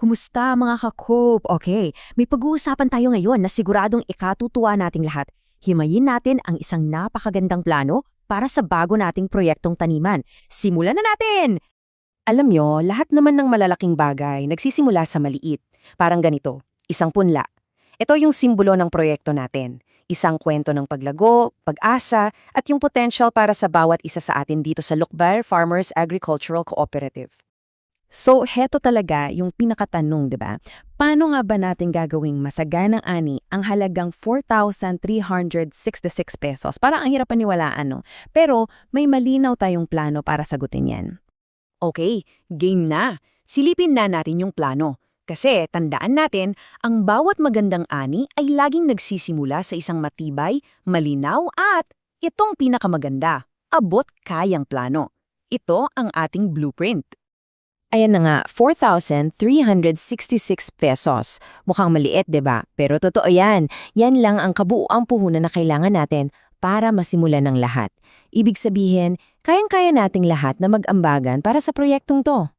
Kumusta mga ka-coop? Okay, may pag-uusapan tayo ngayon na siguradong ikatutuwa nating lahat. Himayin natin ang isang napakagandang plano para sa bago nating proyektong taniman. Simulan na natin! Alam nyo, lahat naman ng malalaking bagay nagsisimula sa maliit. Parang ganito, isang punla. Ito yung simbolo ng proyekto natin. Isang kwento ng paglago, pag-asa, at yung potential para sa bawat isa sa atin dito sa Lucbair Farmers Agricultural Cooperative. So, heto talaga yung pinakatanong, di ba? Paano nga ba natin gagawing masaganang ani ang halagang 4,366 pesos? Parang ang hirap paniwalaan, no? Pero may malinaw tayong plano para sagutin yan. Okay, game na. Silipin na natin yung plano. Kasi tandaan natin, ang bawat magandang ani ay laging nagsisimula sa isang matibay, malinaw at itong pinakamaganda, abot kayang plano. Ito ang ating blueprint. Ayan na nga, 4,366 pesos. Mukhang maliit, 'di ba? Pero totoo yan. Yan lang ang kabuuang puhunan na kailangan natin para masimulan ng lahat. Ibig sabihin, kayang-kaya nating lahat na mag-ambagan para sa proyektong to.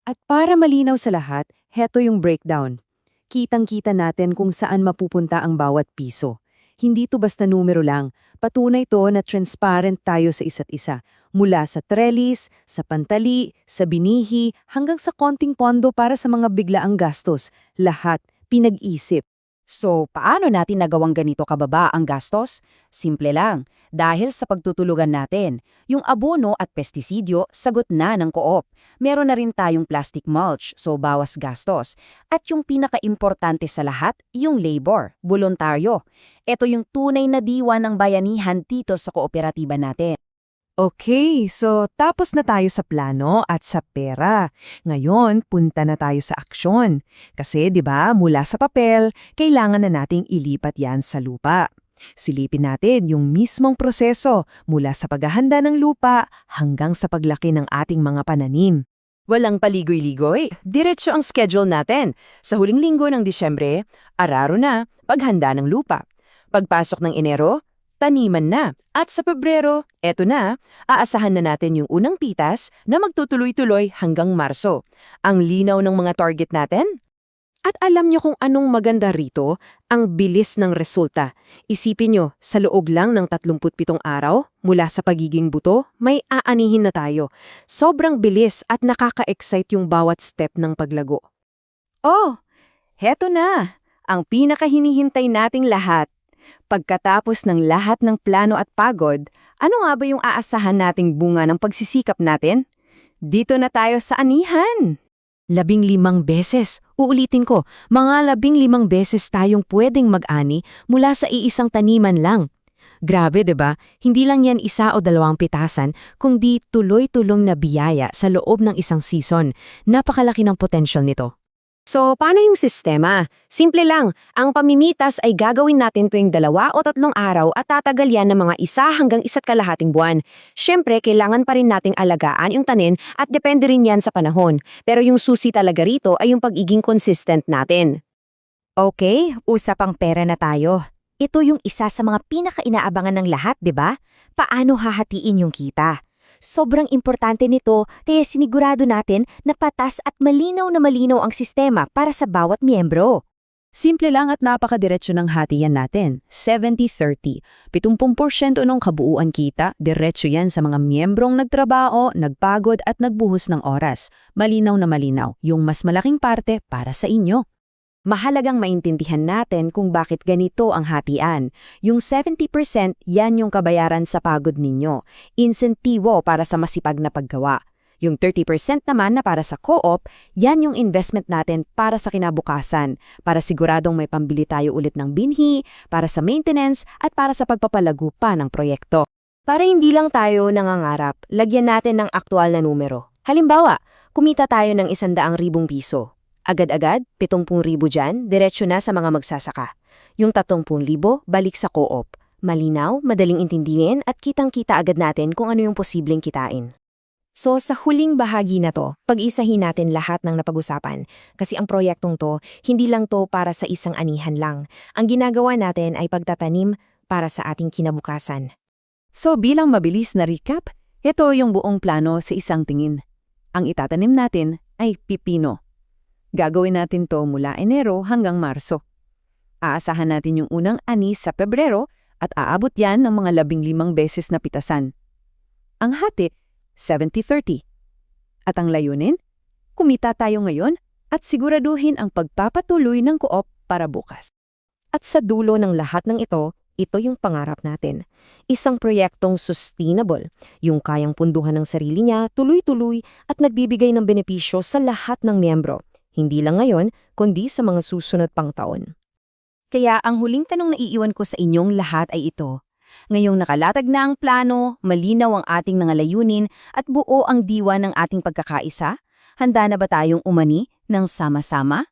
At para malinaw sa lahat, heto yung breakdown. Kitang-kita natin kung saan mapupunta ang bawat piso. Hindi to basta numero lang. Patunay to na transparent tayo sa isa't isa. Mula sa trellis, sa pantali, sa binihi, hanggang sa konting pondo para sa mga biglaang gastos. Lahat pinag-isip. So, paano natin nagawang ganito kababa ang gastos? Simple lang, dahil sa pagtutulugan natin. Yung abono at pestisidyo, sagot na ng co-op. Meron na rin tayong plastic mulch, so bawas gastos. At yung pinaka-importante sa lahat, yung labor, voluntaryo. Ito yung tunay na diwa ng bayanihan dito sa kooperatiba natin. Okay, so tapos na tayo sa plano at sa pera. Ngayon, punta na tayo sa aksyon. Kasi 'di ba, mula sa papel, kailangan na nating ilipat 'yan sa lupa. Silipin natin yung mismong proseso mula sa paghahanda ng lupa hanggang sa paglaki ng ating mga pananim. Walang paligoy-ligoy, diretso ang schedule natin. Sa huling linggo ng Disyembre, araro na, paghanda ng lupa. Pagpasok ng Enero, taniman na. At sa Pebrero, eto na, aasahan na natin yung unang pitas na magtutuloy-tuloy hanggang Marso. Ang linaw ng mga target natin? At alam nyo kung anong maganda rito? Ang bilis ng resulta. Isipin nyo, sa loob lang ng 37 araw, mula sa pagiging buto, may aanihin na tayo. Sobrang bilis at nakaka-excite yung bawat step ng paglago. Oh, heto na, ang pinakahinihintay nating lahat. Pagkatapos ng lahat ng plano at pagod, ano nga ba yung aasahan nating bunga ng pagsisikap natin? Dito na tayo sa anihan! 15 beses. Uulitin ko, mga 15 beses tayong pwedeng mag-ani mula sa iisang taniman lang. Grabe, 'di ba? Hindi lang yan isa o dalawang pitasan, kundi tuloy-tulong na biyaya sa loob ng isang season. Napakalaki ng potential nito. So, paano yung sistema? Simple lang, ang pamimitas ay gagawin natin tuwing 2 o 3 araw at tatagal yan ng mga 1 hanggang 1.5 buwan. Siyempre, kailangan pa rin nating alagaan yung tanin at depende rin yan sa panahon. Pero yung susi talaga rito ay yung pagiging consistent natin. Okay, usapang pera na tayo. Ito yung isa sa mga pinaka-inaabangan ng lahat, di ba? Paano hahatiin yung kita? Sobrang importante nito kaya sinigurado natin na patas at malinaw ang sistema para sa bawat miyembro. Simple lang at napakadiretso ng hatiyan natin, 70-30. 70% ng kabuuan kita, diretso yan sa mga miyembrong nagtrabaho, nagpagod at nagbuhos ng oras. Malinaw na malinaw, yung mas malaking parte para sa inyo. Mahalagang maintindihan natin kung bakit ganito ang hatian. Yung 70%, yan yung kabayaran sa pagod ninyo. Insentibo para sa masipag na paggawa. Yung 30% naman na para sa co-op, yan yung investment natin para sa kinabukasan, para siguradong may pambili tayo ulit ng binhi, para sa maintenance at para sa pagpapalago pa ng proyekto. Para hindi lang tayo nangangarap, lagyan natin ng aktual na numero. Halimbawa, kumita tayo ng 100,000 piso. Agad-agad, 70,000 dyan, diretsyo na sa mga magsasaka. Yung 30,000, balik sa co-op. Malinaw, madaling intindihin at kitang-kita agad natin kung ano yung posibleng kitain. So sa huling bahagi na to, pag-isahin natin lahat ng napag-usapan. Kasi ang proyektong to, hindi lang to para sa isang anihan lang. Ang ginagawa natin ay pagtatanim para sa ating kinabukasan. So bilang mabilis na recap, ito yung buong plano sa isang tingin. Ang itatanim natin ay pipino. Gagawin natin to mula Enero hanggang Marso. Aasahan natin yung unang ani sa Pebrero at aabot yan ng mga 15 beses na pitasan. Ang hati, 70-30. At ang layunin? Kumita tayo ngayon at siguraduhin ang pagpapatuloy ng co-op para bukas. At sa dulo ng lahat ng ito yung pangarap natin. Isang proyektong sustainable, yung kayang punduhan ng sarili niya, tuloy-tuloy at nagbibigay ng benepisyo sa lahat ng miyembro. Hindi lang ngayon, kundi sa mga susunod pang taon. Kaya ang huling tanong na iiwan ko sa inyong lahat ay ito. Ngayong nakalatag na ang plano, malinaw ang ating mga layunin at buo ang diwa ng ating pagkakaisa, handa na ba tayong umani ng sama-sama?